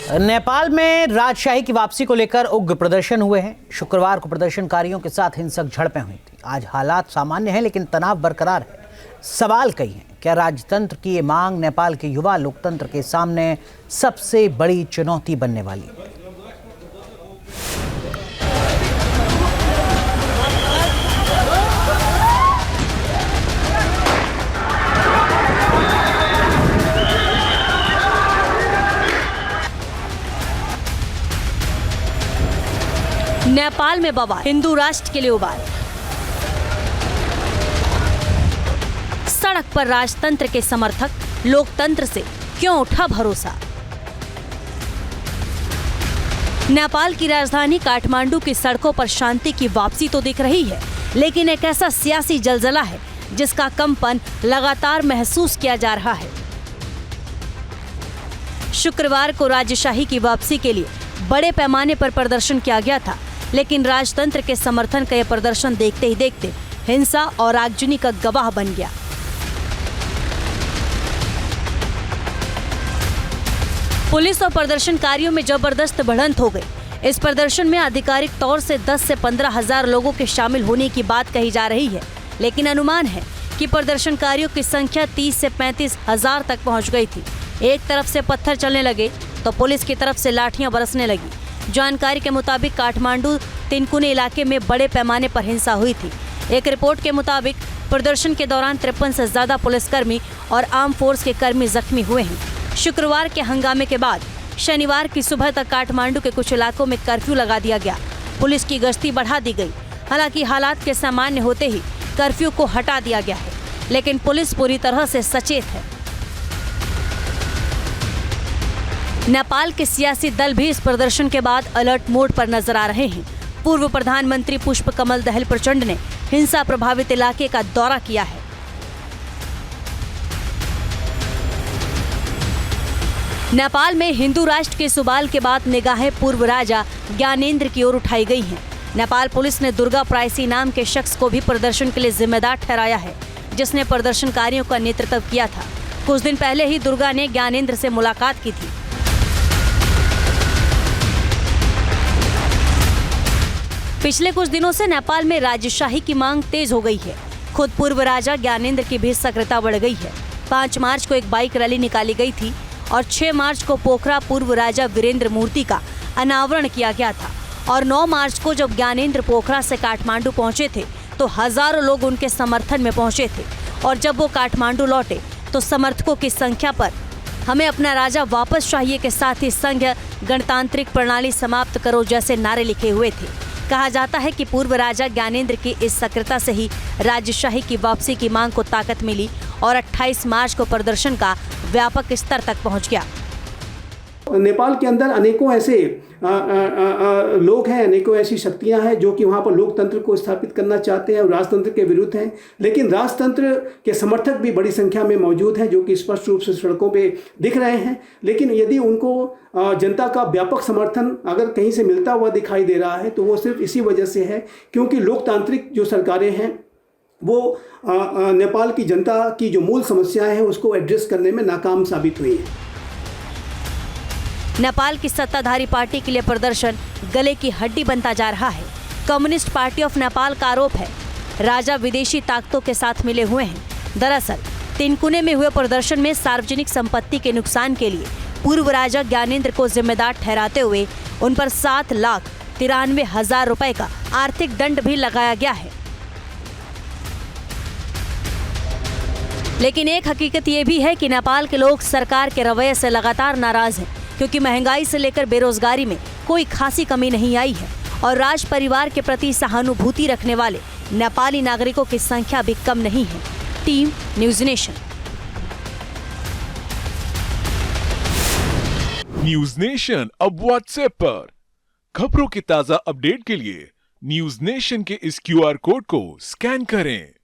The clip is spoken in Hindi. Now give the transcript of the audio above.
नेपाल में राजशाही की वापसी को लेकर उग्र प्रदर्शन हुए हैं। शुक्रवार को प्रदर्शनकारियों के साथ हिंसक झड़पें हुई थी। आज हालात सामान्य हैं, लेकिन तनाव बरकरार है। सवाल कई हैं, क्या राजतंत्र की ये मांग नेपाल के युवा लोकतंत्र के सामने सबसे बड़ी चुनौती बनने वाली है? नेपाल में बवाल, हिंदू राष्ट्र के लिए उबाल। सड़क पर राजतंत्र के समर्थक, लोकतंत्र से क्यों उठा भरोसा? नेपाल की राजधानी काठमांडू की सड़कों पर शांति की वापसी तो दिख रही है, लेकिन एक ऐसा सियासी जलजला है जिसका कंपन लगातार महसूस किया जा रहा है। शुक्रवार को राजशाही की वापसी के लिए बड़े पैमाने पर प्रदर्शन किया गया था, लेकिन राजतंत्र के समर्थन का यह प्रदर्शन देखते ही देखते हिंसा और आगजनी का गवाह बन गया। पुलिस और प्रदर्शनकारियों में जबरदस्त भिड़ंत हो गई। इस प्रदर्शन में आधिकारिक तौर से 10 से 15 हजार लोगों के शामिल होने की बात कही जा रही है, लेकिन अनुमान है कि प्रदर्शनकारियों की संख्या 30 से 35 हजार तक पहुंच गई थी। एक तरफ से पत्थर चलने लगे तो पुलिस की तरफ से लाठियां बरसने लगी। जानकारी के मुताबिक काठमांडू तिनकुने इलाके में बड़े पैमाने पर हिंसा हुई थी। एक रिपोर्ट के मुताबिक प्रदर्शन के दौरान 53 से ज्यादा पुलिसकर्मी और आर्म फोर्स के कर्मी जख्मी हुए हैं। शुक्रवार के हंगामे के बाद शनिवार की सुबह तक काठमांडू के कुछ इलाकों में कर्फ्यू लगा दिया गया। पुलिस की गश्ती बढ़ा दी गई। हालांकि हालात के सामान्य होते ही कर्फ्यू को हटा दिया गया है, लेकिन पुलिस पूरी तरह से सचेत है। नेपाल के सियासी दल भी इस प्रदर्शन के बाद अलर्ट मोड पर नजर आ रहे हैं। पूर्व प्रधानमंत्री पुष्पकमल दहल प्रचंड ने हिंसा प्रभावित इलाके का दौरा किया है। नेपाल में हिंदू राष्ट्र के सुबाल के बाद निगाहें पूर्व राजा ज्ञानेंद्र की ओर उठाई गई हैं। नेपाल पुलिस ने दुर्गा प्राइसी नाम के शख्स को भी प्रदर्शन के लिए जिम्मेदार ठहराया है, जिसने प्रदर्शनकारियों का नेतृत्व किया था। कुछ दिन पहले ही दुर्गा ने ज्ञानेंद्र से मुलाकात की थी। पिछले कुछ दिनों से नेपाल में राजशाही की मांग तेज हो गई है। खुद पूर्व राजा ज्ञानेंद्र की भी सक्रियता बढ़ गई है। 5 मार्च को एक बाइक रैली निकाली गई थी और 6 मार्च को पोखरा पूर्व राजा वीरेंद्र मूर्ति का अनावरण किया गया था। और 9 मार्च को जब ज्ञानेंद्र पोखरा से काठमांडू पहुंचे थे तो हजारों लोग उनके समर्थन में पहुंचे थे। और जब वो काठमांडू लौटे तो समर्थकों की संख्या पर हमें अपना राजा वापस चाहिए के साथ ही संघ गणतांत्रिक प्रणाली समाप्त करो जैसे नारे लिखे हुए थे। कहा जाता है कि पूर्व राजा ज्ञानेंद्र की इस सक्रियता से ही राजशाही की वापसी की मांग को ताकत मिली और 28 मार्च को प्रदर्शन का व्यापक स्तर तक पहुंच गया। नेपाल के अंदर अनेकों ऐसे लोग हैं, अनेकों ऐसी शक्तियां हैं जो कि वहां पर लोकतंत्र को स्थापित करना चाहते हैं और राजतंत्र के विरुद्ध हैं। लेकिन राजतंत्र के समर्थक भी बड़ी संख्या में मौजूद हैं जो कि स्पष्ट रूप से सड़कों पे दिख रहे हैं। लेकिन यदि उनको जनता का व्यापक समर्थन अगर कहीं से मिलता हुआ दिखाई दे रहा है तो वो सिर्फ इसी वजह से है क्योंकि लोकतांत्रिक जो सरकारें हैं वो नेपाल की जनता की जो मूल समस्याएं हैं उसको एड्रेस करने में नाकाम साबित हुई है। नेपाल की सत्ताधारी पार्टी के लिए प्रदर्शन गले की हड्डी बनता जा रहा है। कम्युनिस्ट पार्टी ऑफ नेपाल का आरोप है राजा विदेशी ताकतों के साथ मिले हुए हैं। दरअसल तिनकुने में हुए प्रदर्शन में सार्वजनिक संपत्ति के नुकसान के लिए पूर्व राजा ज्ञानेंद्र को जिम्मेदार ठहराते हुए उन पर 7,93,000 रुपए का आर्थिक दंड भी लगाया गया है। लेकिन एक हकीकत ये भी है कि नेपाल के लोग सरकार के रवैये से लगातार नाराज हैं, क्योंकि महंगाई से लेकर बेरोजगारी में कोई खासी कमी नहीं आई है और राज परिवार के प्रति सहानुभूति रखने वाले नेपाली नागरिकों की संख्या भी कम नहीं है। Team news nation. News nation अब व्हाट्सएप पर खबरों की ताजा अपडेट के लिए न्यूज़ नेशन के इस QR कोड को स्कैन करें।